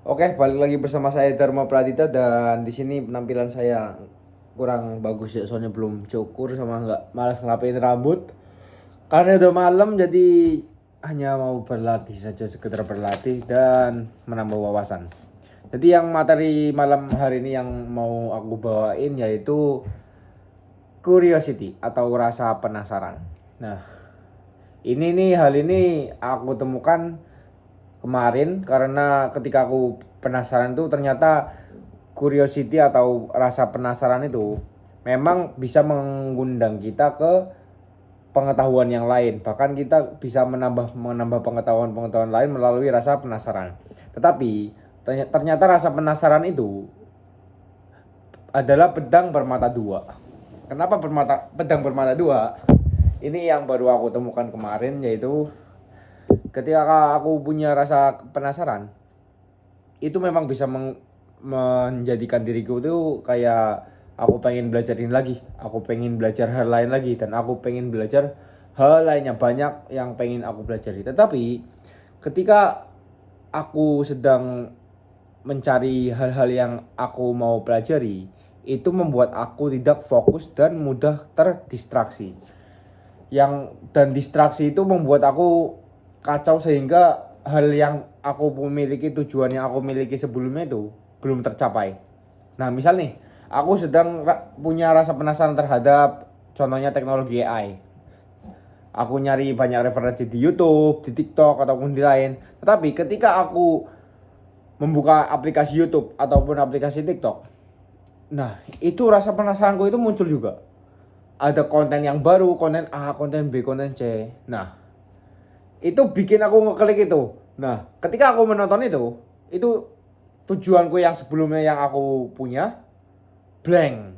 Oke, balik lagi bersama saya Dharma Pradita dan di sini penampilan saya kurang bagus ya soalnya belum cukur sama nggak malas ngerapiin rambut. Karena udah malam jadi hanya mau berlatih saja sekedar berlatih dan menambah wawasan. Jadi yang materi malam hari ini yang mau aku bawain yaitu curiosity atau rasa penasaran. Nah, hal ini aku temukan kemarin karena ketika aku penasaran tuh ternyata curiosity atau rasa penasaran itu memang bisa mengundang kita ke pengetahuan yang lain. Bahkan kita bisa menambah pengetahuan-pengetahuan lain melalui rasa penasaran. Tetapi ternyata rasa penasaran itu adalah pedang bermata dua. Kenapa pedang bermata dua? Ini yang baru aku temukan kemarin, yaitu ketika aku punya rasa penasaran, itu memang bisa menjadikan diriku tuh kayak aku pengen belajarin lagi, aku pengen belajar hal lain lagi, dan aku pengen belajar hal lainnya banyak yang pengen aku pelajari. Tetapi ketika aku sedang mencari hal-hal yang aku mau pelajari, itu membuat aku tidak fokus dan mudah terdistraksi. Dan distraksi itu membuat aku kacau sehingga hal yang aku miliki, tujuan yang aku miliki sebelumnya itu belum tercapai. Nah, misal nih, aku sedang punya rasa penasaran terhadap contohnya teknologi AI. Aku nyari banyak referensi di YouTube, di TikTok ataupun di lain. Tetapi ketika aku membuka aplikasi YouTube ataupun aplikasi TikTok, nah, itu rasa penasaranku itu muncul juga. Ada konten yang baru, konten A, konten B, konten C. Nah, itu bikin aku ngeklik itu. Nah, ketika aku menonton itu tujuanku yang sebelumnya yang aku punya blank,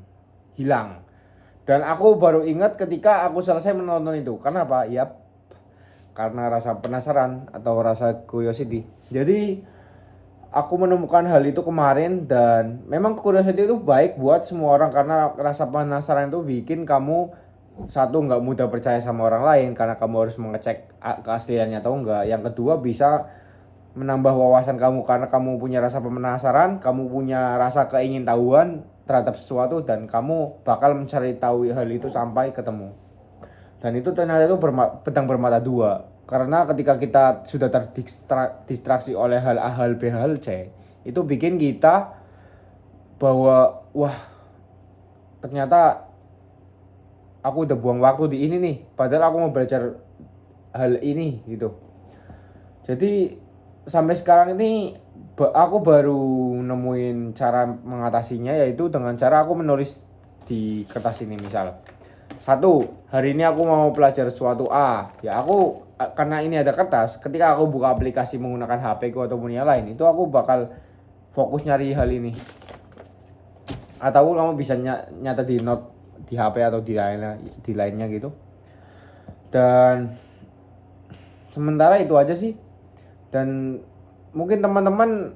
hilang. Dan aku baru ingat ketika aku selesai menonton itu. Kenapa? Ya, karena rasa penasaran atau rasa curiosity. Jadi aku menemukan hal itu kemarin dan memang curiosity itu baik buat semua orang karena rasa penasaran itu bikin kamu satu nggak mudah percaya sama orang lain karena kamu harus mengecek keasliannya atau enggak. Yang kedua bisa menambah wawasan kamu karena kamu punya rasa penasaran, kamu punya rasa keingintahuan terhadap sesuatu dan kamu bakal mencari tahu hal itu sampai ketemu. Dan itu ternyata itu pedang bermata dua. Karena ketika kita sudah terdistraksi oleh hal A, hal B, hal C, itu bikin kita bahwa wah, ternyata aku udah buang waktu di ini nih. Padahal aku mau belajar hal ini gitu. Jadi sampai sekarang ini aku baru nemuin cara mengatasinya yaitu dengan cara aku menulis di kertas ini. Misal satu, hari ini aku mau belajar suatu A. Ya aku karena ini ada kertas, ketika aku buka aplikasi menggunakan HP ku ataupun yang lain, itu aku bakal fokus nyari hal ini. Atau kamu bisa nyata di note di HP atau di lainnya gitu. Dan sementara itu aja sih. Dan mungkin teman-teman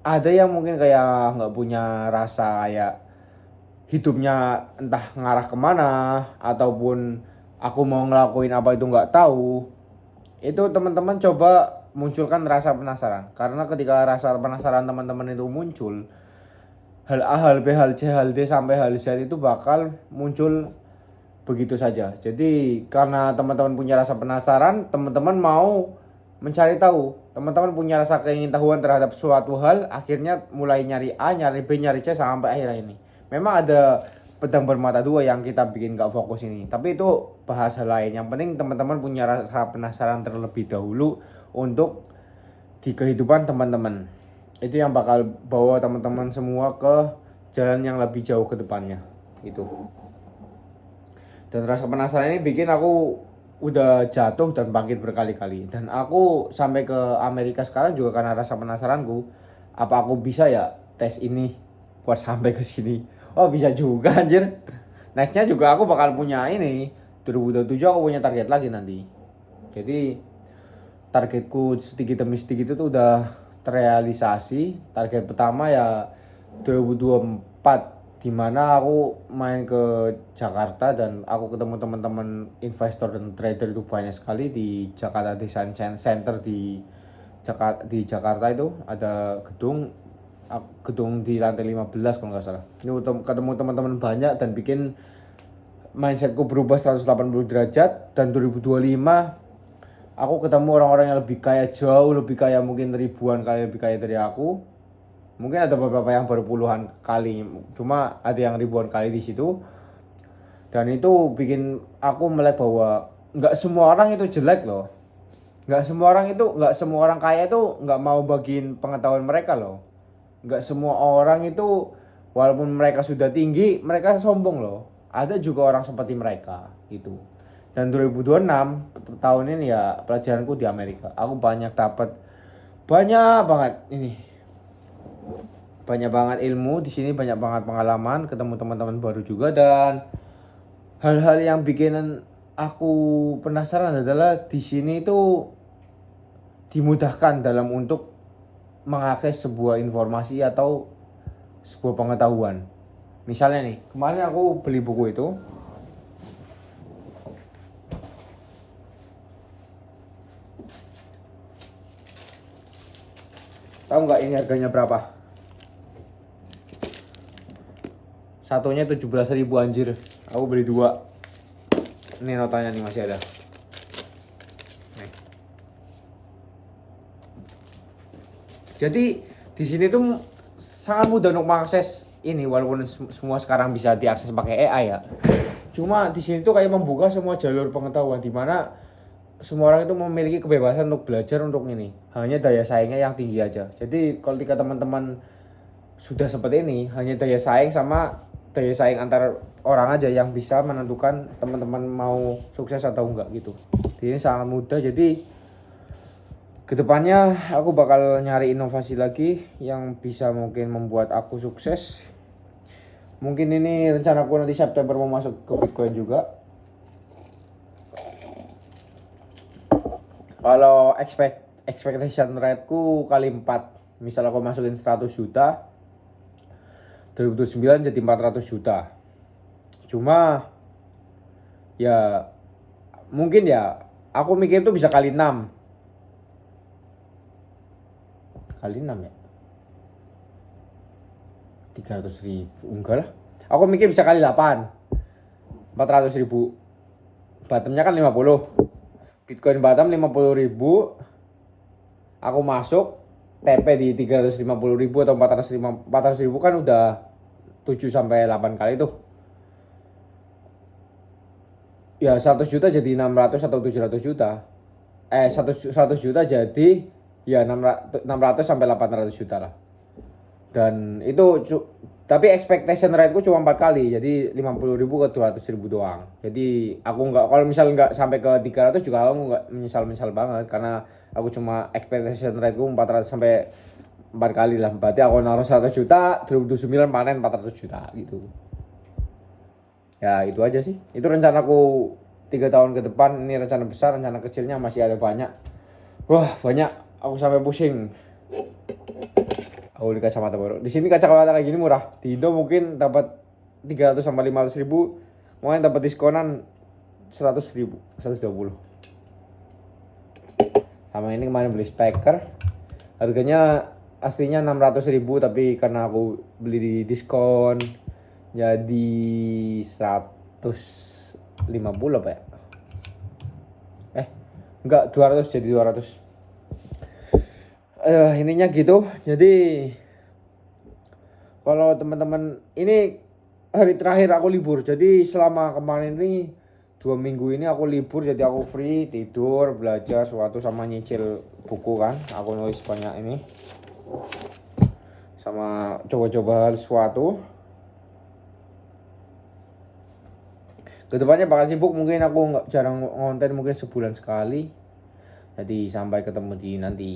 ada yang mungkin kayak nggak punya rasa kayak hidupnya entah ngarah kemana ataupun aku mau ngelakuin apa itu nggak tahu. Itu teman-teman coba munculkan rasa penasaran karena ketika rasa penasaran teman-teman itu muncul, hal A, hal B, hal C, hal D sampai hal Z itu bakal muncul begitu saja. Jadi karena teman-teman punya rasa penasaran, teman-teman mau mencari tahu, teman-teman punya rasa keingintahuan terhadap suatu hal, akhirnya mulai nyari A, nyari B, nyari C sampai akhirnya ini. Memang ada pedang bermata dua yang kita bikin gak fokus ini, tapi itu bahasa lain. Yang penting teman-teman punya rasa penasaran terlebih dahulu untuk di kehidupan teman-teman. Itu yang bakal bawa teman-teman semua ke jalan yang lebih jauh ke depannya. Itu. Dan rasa penasaran ini bikin aku udah jatuh dan bangkit berkali-kali. Dan aku sampai ke Amerika sekarang juga karena rasa penasaranku. Apa aku bisa ya tes ini buat sampai ke sini? Oh, bisa juga anjir. Nextnya juga aku bakal punya ini. 2027 aku punya target lagi nanti. Jadi targetku sedikit demi sedikit itu udah terrealisasi. Target pertama ya 2024 di mana aku main ke Jakarta dan aku ketemu teman-teman investor dan trader itu banyak sekali di Jakarta Design Center di di Jakarta itu ada gedung di lantai 15 kalau nggak salah. Ini ketemu teman-teman banyak dan bikin mindsetku berubah 180 derajat. Dan 2025 aku ketemu orang-orang yang lebih kaya, jauh lebih kaya, mungkin ribuan kali lebih kaya dari aku. Mungkin ada beberapa yang baru puluhan kali, cuma ada yang ribuan kali di situ. Dan itu bikin aku melihat bahwa nggak semua orang itu jelek loh. Nggak semua orang kaya itu nggak mau bagiin pengetahuan mereka loh. Nggak semua orang itu walaupun mereka sudah tinggi, mereka sombong loh. Ada juga orang seperti mereka gitu. Dan 2026 tahun ini ya pelajaranku di Amerika. Aku banyak banyak banget ilmu di sini, banyak banget pengalaman, ketemu teman-teman baru juga. Dan hal-hal yang bikin aku penasaran adalah di sini itu dimudahkan dalam untuk mengakses sebuah informasi atau sebuah pengetahuan. Misalnya nih, kemarin aku beli buku itu. Tahu nggak ini harganya berapa? Satunya 17.000 anjir. Aku beli 2. Ini notanya nih masih ada. Nih. Jadi di sini tuh sangat mudah untuk mengakses ini, walaupun semua sekarang bisa diakses pakai AI ya. Cuma di sini tuh kayak membuka semua jalur pengetahuan di mana semua orang itu memiliki kebebasan untuk belajar untuk ini. Hanya daya saingnya yang tinggi aja. Jadi kalau ketika teman-teman sudah seperti ini, hanya daya saing antar orang aja yang bisa menentukan teman-teman mau sukses atau enggak gitu. Jadi ini sangat mudah. Jadi kedepannya aku bakal nyari inovasi lagi yang bisa mungkin membuat aku sukses. Mungkin ini rencanaku nanti September mau masuk ke Bitcoin juga. Kalau expectation rate-ku kali 4. Misal aku masukin 100 juta, 2009 jadi 400 juta. Cuma ya mungkin ya aku mikir tuh bisa kali 6. Kali 6 ya, 300.000 enggak lah, aku mikir bisa kali 8, 400.000. Bottomnya kan 50, Bitcoin bottom 50.000, aku masuk TP di 350.000 atau 400.000 kan udah 7-8 kali tuh. Ya 100 juta jadi 600 atau 700 juta. 100 juta jadi ya 600 sampai 800 juta lah. Dan itu tapi expectation rate ku cuma 4 kali, jadi 50.000 ke 200.000 doang. Jadi aku kalau misal nggak sampai ke 300 juga aku nggak menyesal banget, karena aku cuma expectation rate ku 400 sampai 4 kali lah. Berarti aku naruh 100 juta, 2009 panen 400 juta gitu. Ya itu aja sih. Itu rencanaku 3 tahun ke depan. Ini rencana besar, rencana kecilnya masih ada banyak. Wah banyak, aku sampai pusing. Aku beli kacamata baru. Di sini kacamata kayak gini murah. Di Indo mungkin dapat 300 sampai 500.000. Mungkin dapat diskonan 100.000, 120. Sama ini kemarin beli speaker. Harganya aslinya 600.000, tapi karena aku beli di diskon jadi 150 apa ya? Enggak, 200 jadi 200. Ininya gitu. Jadi kalau teman-teman, ini hari terakhir aku libur. Jadi selama kemarin ini 2 minggu ini aku libur, jadi aku free, tidur, belajar suatu, sama nyicil buku kan. Aku nulis banyak ini, sama coba-coba sesuatu. Kedepannya bakal sibuk, mungkin aku nggak jarang ngonten, mungkin sebulan sekali. Jadi sampai ketemu di nanti.